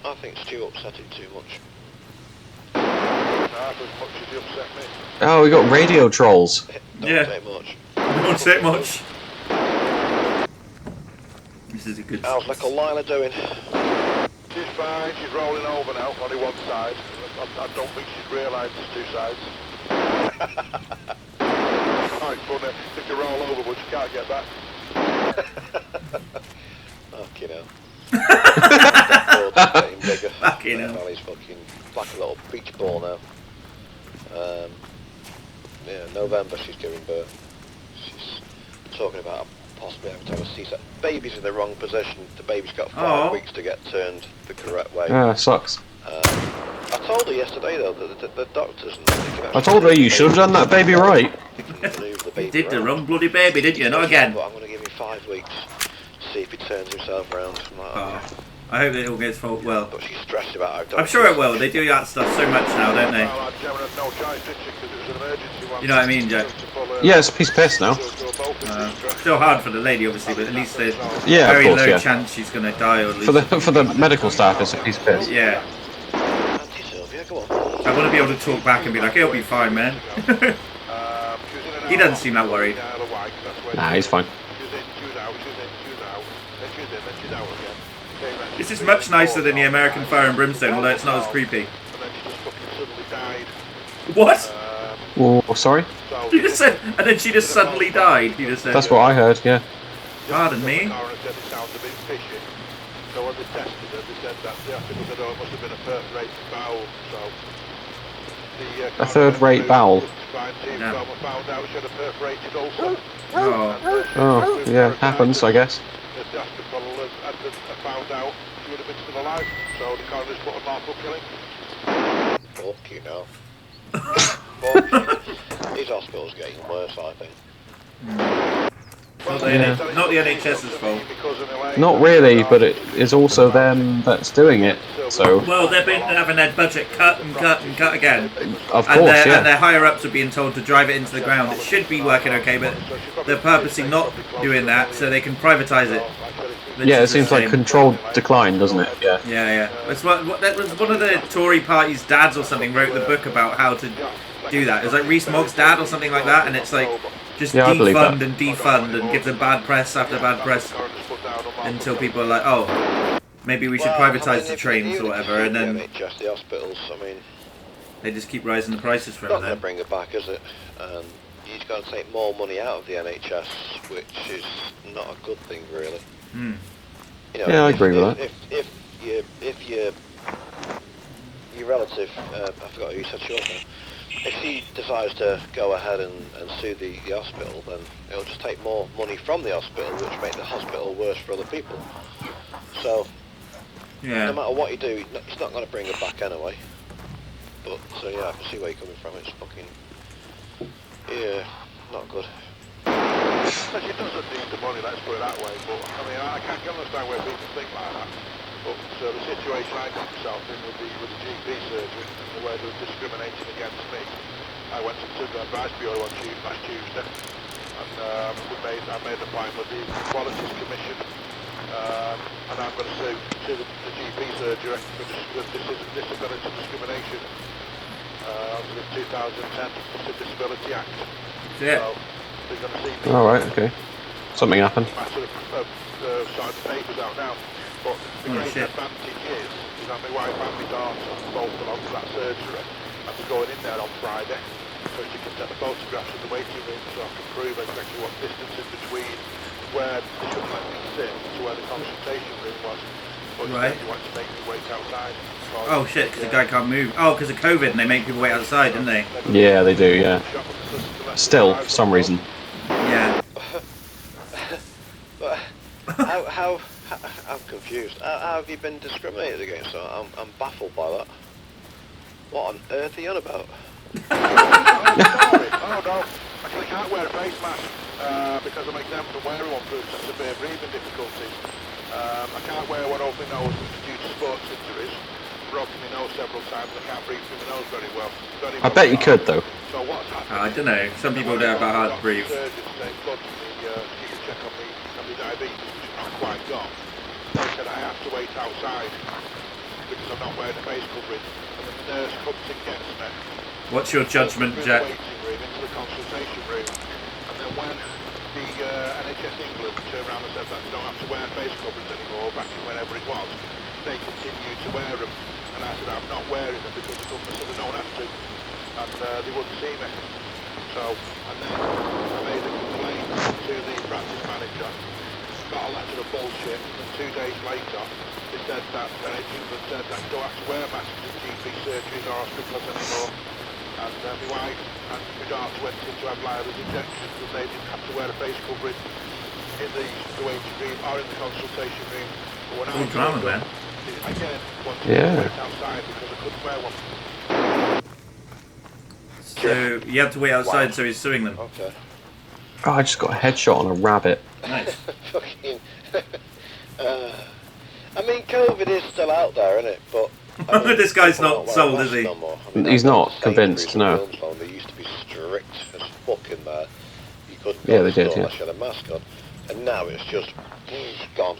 I think Stu upset it too much. Half as much as he upset me. Oh, we got radio trolls. Don't say much. Don't say much. This is a good... How's little Lila doing? She's fine, she's rolling over now, only one side. I don't think she's realised there's two sides. Quite funny, if you roll over but you can't get back. Fucking hell. Getting bigger. Fucking hell. He's fucking like a little beach ball now. Yeah, November she's giving birth. She's talking about possibly having to have a C-section. Baby's in the wrong position. The baby's got 5 weeks to get turned the correct way. Sucks. I told her yesterday though that the doctors. I told her you should have done that baby right. You did the wrong bloody baby, didn't you? Not again. But I'm going to give him 5 weeks. See if he turns himself around. Like, I hope it all goes forward well. But she's stressed about how. I'm sure it will. They do that stuff so much now, don't they? You know what I mean, Joe? Yeah, it's a piece of piss now. Still hard for the lady, obviously, but at least there's Yeah, very of course, low yeah. chance she's going to die. Or at least For the medical staff, it's a piece of piss. yeah. Go on. I want to be able to talk back and be like, he'll be fine, man. He doesn't seem that worried. Nah, he's fine. This is much nicer than the American Fire and Brimstone, although it's not as creepy. What? Oh, sorry? You just said, and then she just suddenly died. You just said. That's what I heard, yeah. Pardon me? So when they tested her, they said that the hospital said, oh, it must have been a first-rate bowel, so... A third-rate bowel? No. Found out she had a perforated ulcer. Oh, yeah, happens, I guess. If the hospital had found out, she would have been still alive, so the coroner's put a lawful killing. Fucking hell. These hospitals are getting worse, I think. Not the NHS's fault. Not really, but it is also them that's doing it, so... Well, they've been having their budget cut and cut and cut again. Of course, And their higher-ups are being told to drive it into the ground. It should be working okay, but they're purposely not doing that so they can privatise it. Yeah, it seems like controlled decline, doesn't it? Yeah. Yeah. It's that was one of the Tory party's dads or something wrote the book about how to do that. It was like Rees Mogg's dad or something like that, and it's like just defund and defund and give them bad press after bad press until people are like, oh, maybe we should privatise the trains or whatever, and then just the hospitals. I mean, they just keep raising the prices for not them. going to bring it back, is it? You've got to take more money out of the NHS, which is not a good thing, really. Hmm. You know, Yeah, I agree with that. If your relative, I forgot who you said she was now, if she decides to go ahead and sue the hospital, then it'll just take more money from the hospital, which makes the hospital worse for other people. So, no matter what you do, it's not going to bring it back anyway. But, so yeah, I can see where you're coming from. It's fucking, yeah, not good. She doesn't need the money, let's put it that way, but I mean, I can't understand where people think like that. But the situation I got myself in with the GP surgery and the way they were discriminating against me, I went to the Advice Bureau last Tuesday, and I made an appointment with the Qualities Commission, and I'm going to sue the GP surgery for disability discrimination under the 2010 Disability Act. Yeah. So, they're going to see me. Alright, okay. Something happened. Matter of starting the papers out now. But the great advantage is that my wife and my daughter both belong to that surgery, and they're going in there on Friday, so she can take the photographs of the waiting room so I can prove exactly what distance is between where they shouldn't let me sit to where the consultation room was. But Right. they want to make me wait outside. Oh shit, because the guy can't move. Oh, because of COVID and they make people wait outside, didn't they? Yeah, they do, yeah. Still, for some reason. Yeah. But how I'm confused. How have you been discriminated against? I'm baffled by that. What on earth are you on about? Oh no, I can't wear a face mask because I'm exempt from wearing one for severe breathing difficulties. I can't wear one over my nose due to sports injuries. Broken my nose several times. I can't breathe through my nose very well. I bet you could, though. So what's happened? I don't know. Some people don't have hard to breathe. Surgeons today blood to me, check on me diabetes, which I've not quite got. They said I have to wait outside to because I'm not wearing a face covering. And then the nurse comes and gets me. What's your judgment, Through Jack? the waiting room into the consultation room. And then when the NHS England turned around and said that they don't have to wear face coverings anymore, back in whenever it was, they continued to wear them. And I said, I'm not wearing them because the government said they don't have to. And they wouldn't see me. So, and then I made a complaint to the practice manager, got a letter of bullshit, and 2 days later, they said that England said that you don't have to wear masks in GP surgeries or hospitals anymore. And my wife and my daughter went in to have Lyra's injections, and they didn't have to wear a face covering in the waiting room or in the consultation room. But when Cool drama, man. Again, wanted to wait outside because I couldn't wear one. So you have to wait outside, so he's suing them. Okay. Oh, I just got a headshot on a rabbit. Nice. Fucking. I mean, COVID is still out there, isn't it? But I mean, This guy's people not aren't wearing sold, masks is he? no more. I mean, He's I not remember convinced, Sainsbury's no. and Wilmslow, they used to be strict as fuck in there. You couldn't Yeah, go they to the did, store yeah. unless you had a mask on. And now it's just gone.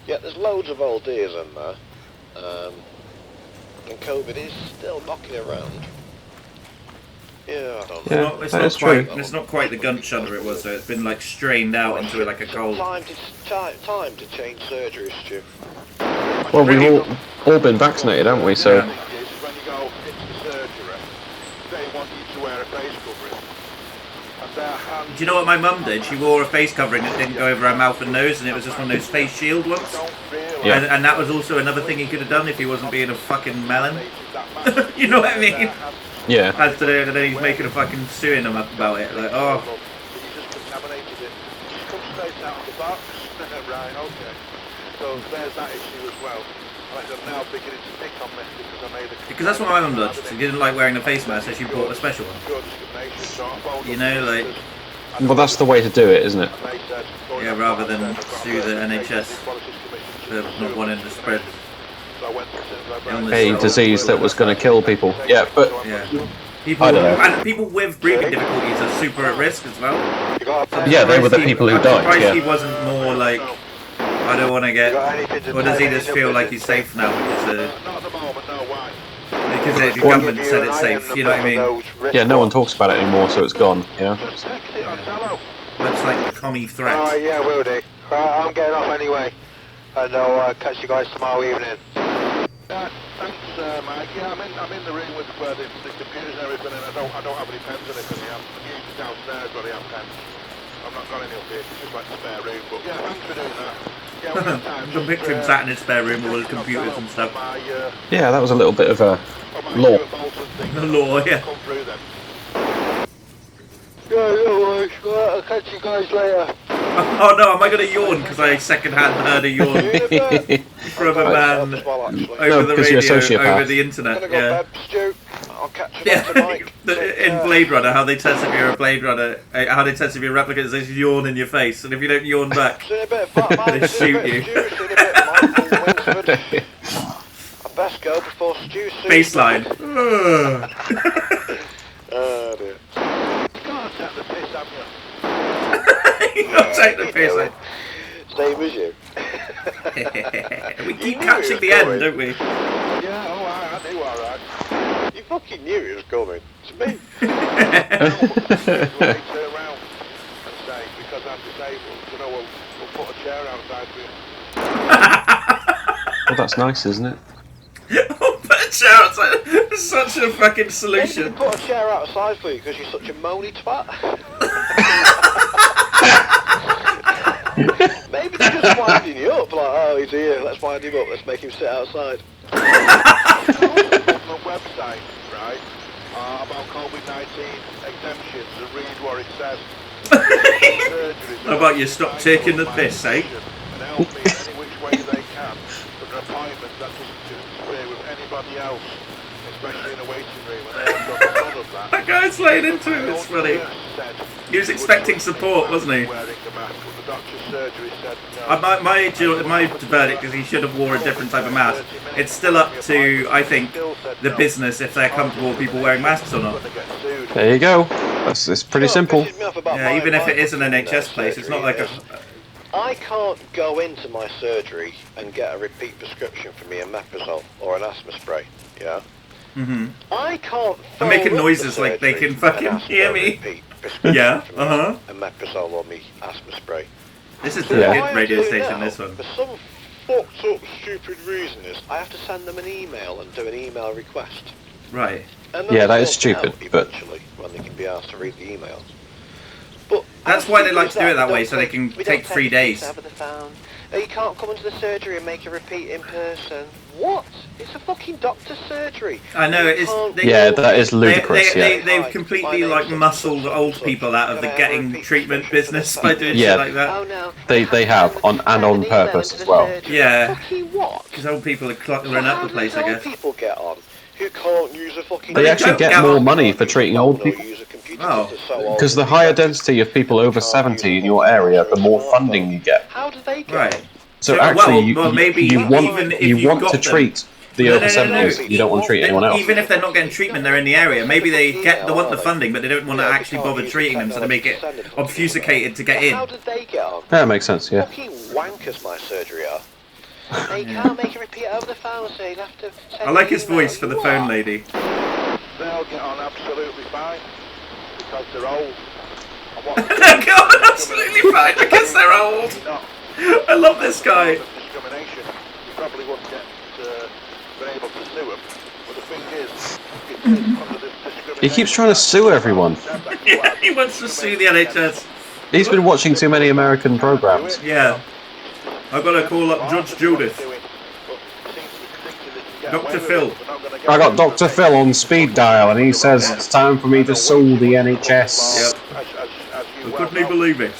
Yeah, there's loads of old dears in there. And COVID is still knocking around. Yeah, I don't know. Yeah, that is true. It's not quite the gun shudder it was, so it's been like strained out into like a cold. Time to change surgery, Stu. Well, we've all been vaccinated, haven't we? So Yeah. When you go into the surgery, they want you to wear a face covering. And their hands Do you know what my mum did? She wore a face covering that didn't go over her mouth and nose, and it was just one of those face shield ones. don't realise Yeah. And that was also another thing he could have done if he wasn't being a fucking melon. You know what I mean? yeah, As today, and then he's making a fucking suing him up about it. Like, oh, You just contaminated it. Just come straight out of the box. Right, okay. So there's that issue as well. Like I'm now beginning to pick on me because I made a because that's what my mum did. She didn't like wearing a face mask, so she bought a special one. pure discrimination. So I phoned You up know, the like- sisters, well, that's the way to do it, isn't it? and they said, Yeah, rather than sue the NHS for not wanting to spread. So I went to illness. A disease that was going to kill people. Yeah, but Yeah. People, I don't know. and people with breathing difficulties are super at risk as well. yeah, they were the people who I'm died. surprised he Yeah, wasn't more like, I don't want to get. Or does he just feel like he's safe now because Not at the moment, no, why? the government said it's safe? You know what I mean? yeah. No one talks about it anymore, so it's gone. You know. Just text it on Zello. Looks like the commie threat. Yeah, will do. I'm getting off anyway, and I'll catch you guys tomorrow evening. Thanks, Mike. Yeah, I'm in the room with where the computers and everything, and I don't have any pens or anything. I'm usually downstairs where I have pens. I've not got any up here. It's just like the spare room. But yeah, thanks for doing that. Yeah, when it's time, You can picture him sat in his spare room with all his computers and stuff. Yeah, that was a little bit of a law. The law, yeah. Come through then. Yeah, no worries. I'll catch you guys later. Oh no, am I going to yawn because I second-hand heard a yawn from a man over No, the because you're a radio, sociopath. over the I'm internet? gonna go Yeah. to bed, Stu. I'll catch you later, Yeah, Mike. in Blade Runner, how they test if you're a Blade Runner, how they test if you're a replicant is they yawn in your face, and if you don't yawn back, Seen a bit of Fat Mike, They seen a shoot bit you. of Stu, seen a bit of Michael Winsford. I best go before Stu sees me. baseline. Oh dear. You can't take the piss, have you? You gotta take the piss. eh? Same as you. We keep catching the end, don't we? Yeah, I knew all right. You fucking knew he was coming. It's me. Turn around and say, because I'm disabled, you know, we'll put a chair outside for you. Well, that's nice, isn't it? Put a chair outside. It's such a fucking Maybe solution. they put a chair outside for you because you're such a moany twat. Maybe they're just winding you up, like, oh, he's here, let's wind him up, let's make him sit outside. The website, right, about COVID-19 exemptions and read what it says. How about you stop taking the piss, eh? And help me in any which way they can for an appointment that doesn't interfere with anybody else, especially in a waiting room. And they've got none of that. That guy's laying into him, it's funny. He was expecting support, wasn't he? Wearing the mask, but the doctor's surgery said no. My verdict is he should have wore a different type of mask. It's still up to, I think, the business if they're comfortable with people wearing masks or not. There you go. It's pretty simple. Pisses me off about Yeah, even if it is an fucking, NHS place, it's not like a... I can't go into my surgery and get a repeat prescription for me omeprazole or an asthma spray, yeah? I can't I'm making phone up noises the like they surgery can fucking and ask hear for a me. repeat prescription Yeah, for me omeprazole or me asthma spray. This is So the what I good have radio to do station, now, this one. for some fucked up stupid reason, is I have to send them an email and do an email request. Right. And then Yeah, they that is sort it out stupid, but- eventually when they can be asked to read the emails. But That's how why they stupid like is to do it that We way, don't so they can we take don't 3 days. receipts over the phone. Oh, you can't come into the surgery and make a repeat in person. What? It's a fucking doctor's surgery. I know, You it is- can't they- Yeah, walk that in. is ludicrous, yeah. They've Hi, completely my name's like such and muscled such old and people out of the Can I have a getting repeat treatment prescription business for by this doing Yeah. shit like that. Oh no. They have, and on Send an email purpose into as the well. surgery. Yeah. Fucking what? Because old people are running up How the do place, these I old guess. people get on who can't use a fucking... They actually get more money for treating old people. Oh. Because the higher density of people over 70 in your area, the more funding you get. How do they get Right. on? So Well, actually, well, maybe you even want if you've got to them. treat the No, over no, no, no. 70s. You don't want to treat anyone else. Even if they're not getting treatment, they're in the area. Maybe they want the funding, but they don't want to actually bother treating them, so they make it obfuscated to get How in. did they get on? That makes sense, yeah. Fucking wankers my surgery are. They can't make a repeat over the phone, so you'll have to send I like an his email. voice for the You phone are. lady. They'll get on absolutely fine because they're old. And what They're going absolutely fine because they're old. not I love this guy. discrimination, you probably wouldn't get been able to sue them. But the thing is, it is under this discrimination. He keeps trying to sue everyone. Yeah, he wants to sue the NHS. He's been watching too many American programs. Yeah. I've got to call up Judge Judith. Dr. Phil. I got Dr. Phil on speed dial, and he says it's time for me to sue the NHS. Yep. I couldn't even believe it.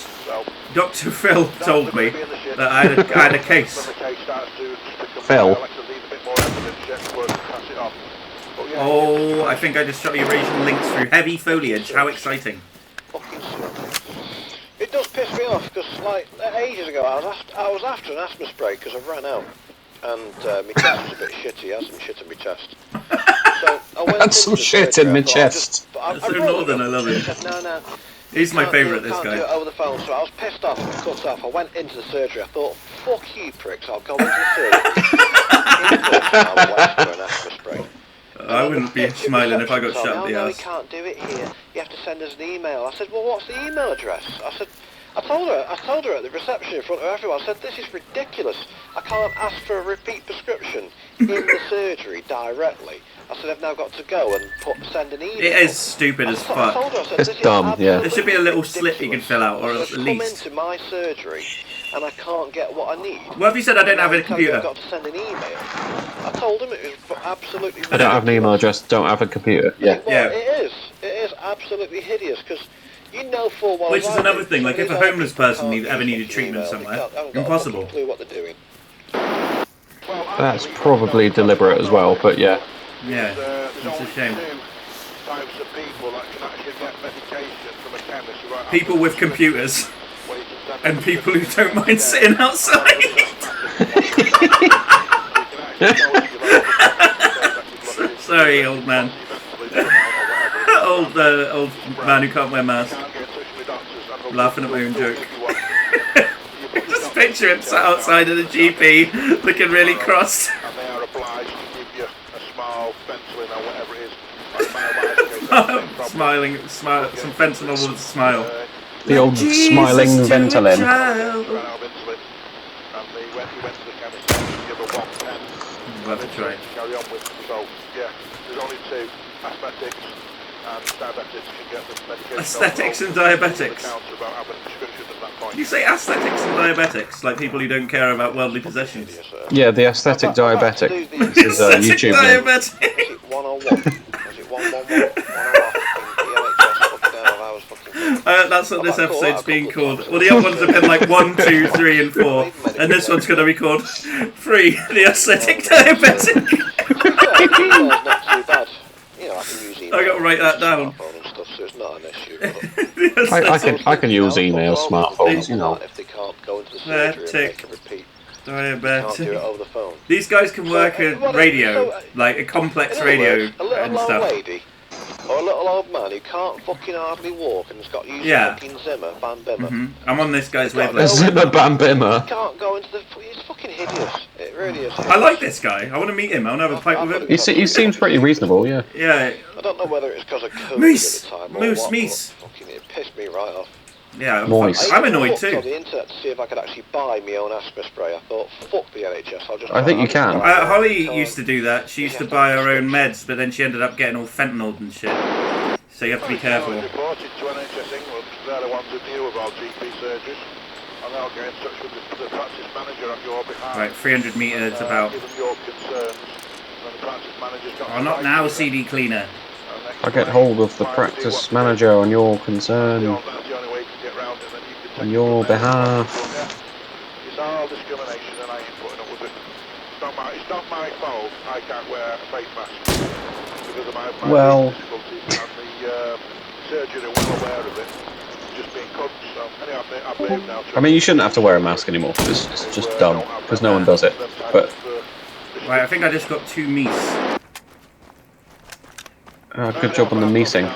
Dr. Phil told me that I had a case. Phil? Oh, I think I just shot the original links through heavy foliage. How exciting. Fucking stupid. It does piss me off because, like, ages ago I was after an asthma spray because I've run out, and my chest was a bit shitty. I had some shit in my chest. So I went Had some into the shit surgery, in my I thought, chest. That's so northern, I love it. Said, no. He's my Can't do it, favourite, this can't do it guy. over the phone, so I was pissed off and cut off. I went into the surgery. I thought, fuck you pricks, I'll go into the surgery. In person, I went for an asthma spray. I wouldn't be smiling if I got shot Oh in the no, we ass. can't do it here. You have to send us an email. I said, well, what's the email address? I told her at the reception in front of everyone. I said, this is ridiculous. I can't ask for a repeat prescription in the surgery directly. I said, I've now got to go and send an email. It is stupid as I told fuck. her, I said, It's this is dumb, yeah. There should be a little absolutely slip you can ridiculous. fill out, or I at said, least. come into my surgery and I can't get what I need. What if you said I don't have a I tell you, computer? I've got to send an email. I told him it was absolutely I don't have an email ridiculous. address, don't have a computer. Yeah. Well, Yeah. it is absolutely hideous because you know full well. Which as is I another do, thing, like some if of a these homeless old people person can't ever use needed fucking treatment email, somewhere, they haven't got a impossible. fucking clue what they're doing. That's probably deliberate as well, but yeah. Yeah, There's it's a only shame. two types of people that can actually get medication from a chemist. Right People with computers where you can send and people who don't mind sitting outside. Sorry, old man. Old man who can't wear mask. Laughing at my own joke. Just picture him sat outside of the GP, looking really cross. And they are obliged to give you a small pencil or whatever it is. Smiling, some fentanyl with a smile. The old smiling Ventolin. Ran out of insulin, and he went to the chemist and give her 1 pen. We'll have to try. Carry on with. So yeah, there's only two: asthmatics and diabetics can get the medication. Aesthetics and diabetics. Counter about having a prescription at that point. You say aesthetics and diabetics, like people who don't care about worldly possessions. Yeah, the aesthetic diabetic. This is Aesthetic YouTube name. diabetic. Is it 101? Is it 111? 1 That's what this episode's being called. Well, the other ones have been like 1, 2, 3, and 4, and this one's going to be called 3, the aesthetic diabetic. Email's not too bad. You know, I can use email. I gotta write that down. Smartphone and stuff, so it's not an issue. But I can use email, smartphones, you know. if they can't go into the surgery and make a repeat, can't do it Diabetic. over the phone. These guys can work a radio, like a complex In other radio words, a little and old stuff. lady Or a little old man who can't fucking hardly walk and has got used Yeah. to fucking Zimmer, Van Bimmer. I'm on this guy's He's got wavelength. Zimmer Bam Bimmer. Can't go into the... He's fucking hideous. It really is. I like this guy. I want to meet him. I want to have a pipe with him. He seems pretty reasonable, yeah. Yeah. I don't know whether it's because of COVID Moose! at the time or Moose, what, Meese. but fucking it pissed me right off. Yeah, Moist. I'm annoyed I looked on too. the internet to see if I could actually buy my own asthma spray. I thought, fuck the NHS, I'll just... I think you can. Holly used to do that. She used to buy her own meds, but then she ended up getting all fentanyl and shit. So you have to be careful. Reported to NHS England, they're the ones who deal with all GP surgeries, and they'll get in touch with the practice manager on your behalf. Right, 300 metres about. Give them your concerns, and the practice manager's got... Oh, not now, CD cleaner. I get hold of the practice manager on your concern, That's the only way you can get round it, and then you can take on your it from there. behalf. Yeah. It's all discrimination, and I ain't putting up with it. It's not my fault I can't wear a face mask because of my Well. difficulties, and the surgeon are well aware of it. Just being cunts. So anyway, I've moved now. I mean, you shouldn't have to wear a mask anymore. It's just dumb, because no one does it. But Right, I think I just got 2 meese. good job on the meesing.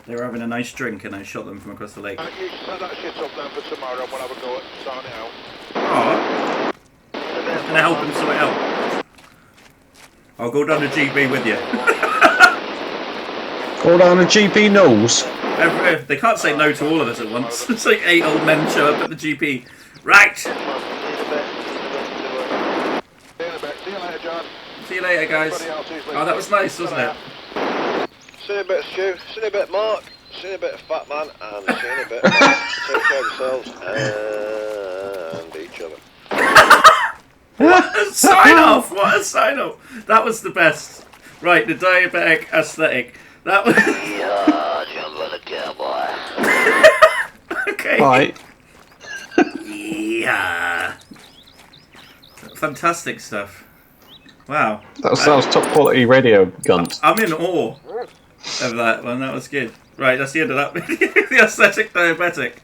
They were having a nice drink and I shot them from across the lake. You set that shit up then for tomorrow and we'll have a go at starting it out. Oh, can I help them sort it out? I'll go down to GB with you. Go down to GP Knowles. They can't say no to all of us at once. It's like 8 old men show up at the GP. Right! See you later, John. See you later, guys. Oh, that was nice, wasn't it? See you in a bit, Stu. See you in a bit, Mark. See you in a bit, Fat Man. And see you in a bit, Mark. Take care of yourselves and each other. What a sign off! What a sign off! That was the best. Right, the diabetic aesthetic. That was. Yeah, Jungle the Cowboy. Okay. Right. Yeah. Fantastic stuff. Wow. That was top quality radio guns. I'm in awe of that one. That was good. Right, that's the end of that video. The aesthetic diabetic.